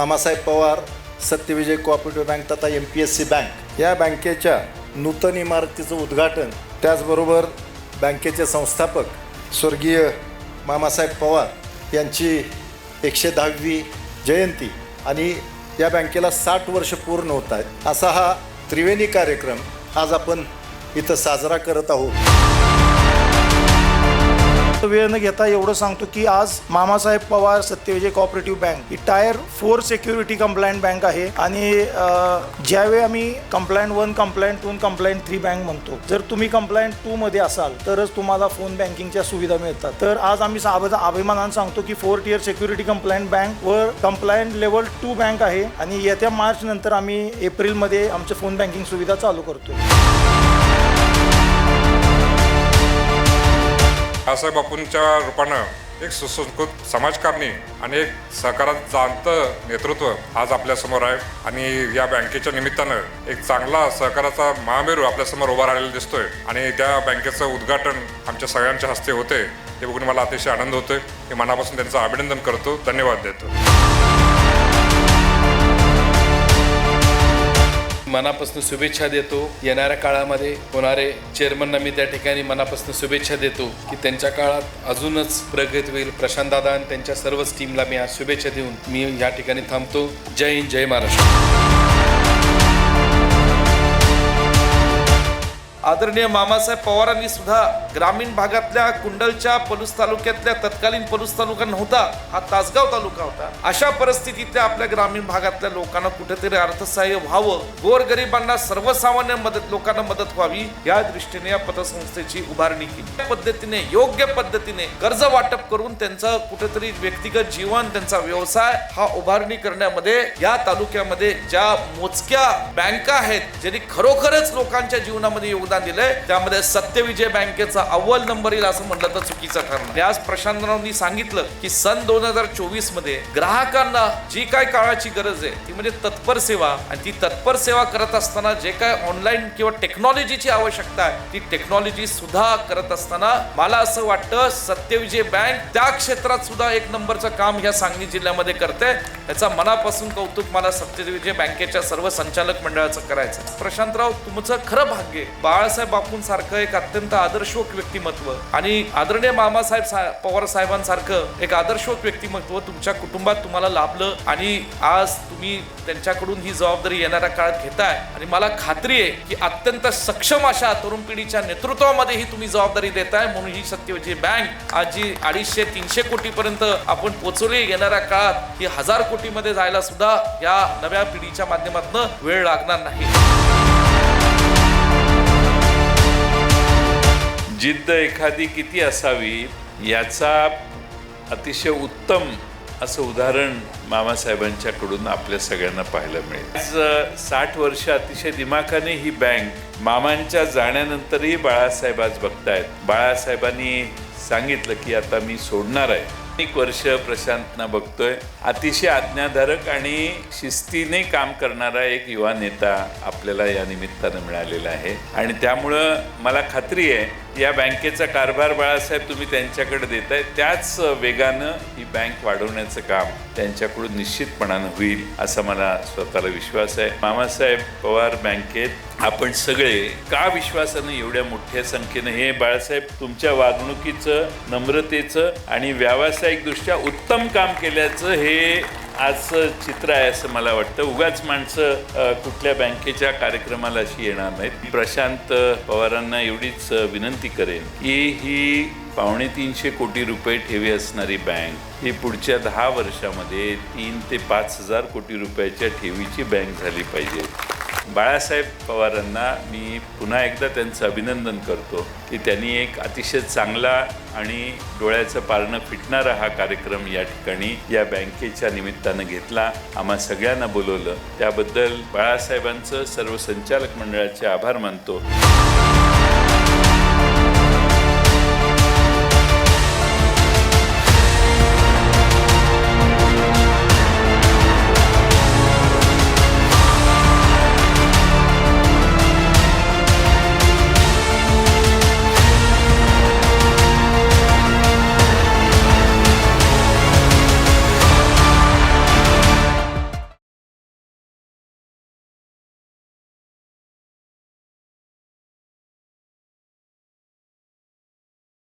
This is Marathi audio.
मामासाहेब पवार सत्यविजय कोऑपरेटिव्ह बँक तथा MPSC बँक या बँकेच्या नूतन इमारतीचं उद्घाटन, त्याचबरोबर बँकेचे संस्थापक स्वर्गीय मामासाहेब पवार यांची 110वी जयंती आणि या बँकेला 60 वर्ष पूर्ण होत आहेत, असा हा त्रिवेणी कार्यक्रम आज आपण इथं साजरा करत आहोत. वेळ न घेता एवढं सांगतो की आज मामासाहेब पवार सत्यविजय कोऑपरेटिव्ह बँक ही टायर 4 सिक्युरिटी कंप्लायंट बँक आहे आणि ज्यावेळी आम्ही कंप्लायंट 1, कंप्लायंट 2, कंप्लायंट 3 बँक म्हणतो, जर तुम्ही कंप्लायंट 2 मध्ये असाल तरच तुम्हाला फोन बँकिंगच्या सुविधा मिळतात. तर आज आम्ही अभिमानाने सांगतो की 4 टियर सिक्युरिटी कंप्लायंट बँक व कंप्लायंट लेवल 2 बँक आहे आणि येत्या मार्च नंतर आम्ही एप्रिलमध्ये आमच्या फोन बँकिंग सुविधा चालू करतो. बाळासाहेब बापूंच्या रूपानं एक सुसंस्कृत समाजकारणी आणि एक सहकारात जाणतं नेतृत्व आज आपल्यासमोर आहे आणि या बँकेच्या निमित्तानं एक चांगला सहकाराचा महामेरू आपल्यासमोर उभा राहिलेला दिसतोय आणि त्या बँकेचं उद्घाटन आमच्या सगळ्यांच्या हस्ते होते. हे बघून मला अतिशय आनंद होतोय. मी मनापासून त्यांचं अभिनंदन करतो, धन्यवाद देतो. मनापासून शुभेच्छा देतो. येणाऱ्या काळामध्ये होणारे चेअरमनना मी त्या ठिकाणी मनापासून शुभेच्छा देतो की त्यांच्या काळात अजूनच प्रगती होईल. प्रशांत दादा आणि त्यांच्या सर्वच टीमला मी आज शुभेच्छा देऊन मी या ठिकाणी थांबतो. जय हिंद, जय महाराष्ट्र. आदरणीय मामासाहेब पवारांनी सुद्धा ग्रामीण भागातल्या कुंडलच्या पलूस तालुक्यातल्या तत्कालीन पलूस तालुका नव्हता, हा तासगाव तालुका होता. अशा परिस्थितीतल्या आपल्या ग्रामीण भागातल्या लोकांना कुठेतरी अर्थसहाय्य व्हावं, गोरगरिबांना सर्वसामान्य लोकांना मदत व्हावी या दृष्टीने या पतसंस्थेची उभारणी केली. त्या पद्धतीने योग्य पद्धतीने कर्ज वाटप करून त्यांचं कुठेतरी व्यक्तिगत जीवन, त्यांचा व्यवसाय हा उभारणी करण्यामध्ये या तालुक्यामध्ये ज्या मोजक्या बँका आहेत ज्यांनी खरोखरच लोकांच्या जीवनामध्ये योगदान दिलंय, त्यामध्ये सत्यविजय बँकेचा अव्वल नंबर येईल असं म्हटलं तर चुकीचं ठरणार. आज प्रशांतरावांनी सांगितलं की सन 2024 मध्ये ग्राहकांना जी काय काळाची गरज आहे ती म्हणजे तत्पर सेवा, आणि ती तत्पर सेवा करत असताना जे काय ऑनलाईन किंवा टेक्नॉलॉजीची आवश्यकता आहे ती टेक्नॉलॉजी सुद्धा करत असताना मला असं वाटतं सत्यविजय बँक त्या क्षेत्रात सुद्धा एक नंबरचं काम ह्या सांगली जिल्ह्यामध्ये करते. याचा मनापासून कौतुक मला सत्यविजय बँकेच्या सर्व संचालक मंडळाचं करायचं. प्रशांतराव, तुमचं खरं भाग्य. बाळासाहेब बापूंसारखं एक अत्यंत आदर्शवत व्यक्तिमत्व आणि आदरणीय मामासाहेब पवार साहेबांसारखं एक आदर्शवत व्यक्तिमत्व तुमच्या कुटुंबात तुम्हाला लाभलं आणि आज तुम्ही त्यांच्याकडून ही जबाबदारी येणाऱ्या काळात घेताय आणि मला खात्री आहे की अत्यंत सक्षम अशा तरुण पिढीच्या नेतृत्वामध्ये ही तुम्ही जबाबदारी देताय. म्हणून ही सत्यविजय बँक आज जी 250-300 कोटीपर्यंत आपण पोहोचवली, येणाऱ्या काळात ही 1000 कोटीमध्ये जायला सुद्धा या नव्या पिढीच्या माध्यमातून वेळ लागणार नाही. जिद्द एखादी किती असावी याचा अतिशय उत्तम असं उदाहरण मामासाहेबांच्याकडून आपल्या सगळ्यांना पाहायला मिळेल. आज 60 वर्ष अतिशय दिमाखाने ही बँक मामांच्या जाण्यानंतरही बाळासाहेब आज बघतायत. बाळासाहेबांनी सांगितलं की आता मी सोडणार आहे. एक वर्ष प्रशांतना बघतोय. अतिशय आज्ञाधारक आणि शिस्तीने काम करणारा एक युवा नेता आपल्याला या निमित्तानं मिळालेला आहे आणि त्यामुळं मला खात्री आहे या बँकेचा कारभार बाळासाहेब तुम्ही त्यांच्याकडे देताय, त्याच वेगानं ही बँक वाढवण्याचं काम त्यांच्याकडून निश्चितपणानं होईल असा मला स्वतःला विश्वास आहे. मामासाहेब पवार बँकेत आपण सगळे का विश्वासानं एवढ्या मोठ्या संख्येनं, हे बाळासाहेब तुमच्या वागणुकीचं, नम्रतेचं आणि व्यावसायिकदृष्ट्या उत्तम काम केल्याचं हे आजचं चित्र आहे असं मला वाटतं. उगाच माणसं कुठल्या बँकेच्या कार्यक्रमाला अशी येणार नाहीत. प्रशांत पवारांना एवढीच विनंती करेन की ही 350 कोटी रुपये ठेवी असणारी बँक ही पुढच्या 10 वर्षामध्ये 3 ते 5 हजार कोटी रुपयाच्या ठेवीची बँक झाली पाहिजे. बाळासाहेब पवारांना मी पुन्हा एकदा त्यांचं अभिनंदन करतो की त्यांनी एक अतिशय चांगला आणि डोळ्याचं पारणं फिटणारा हा कार्यक्रम या ठिकाणी या बँकेच्या निमित्तानं घेतला. आम्हा सगळ्यांना बोलवलं त्याबद्दल बाळासाहेबांचं सर्व संचालक मंडळाचे आभार मानतो.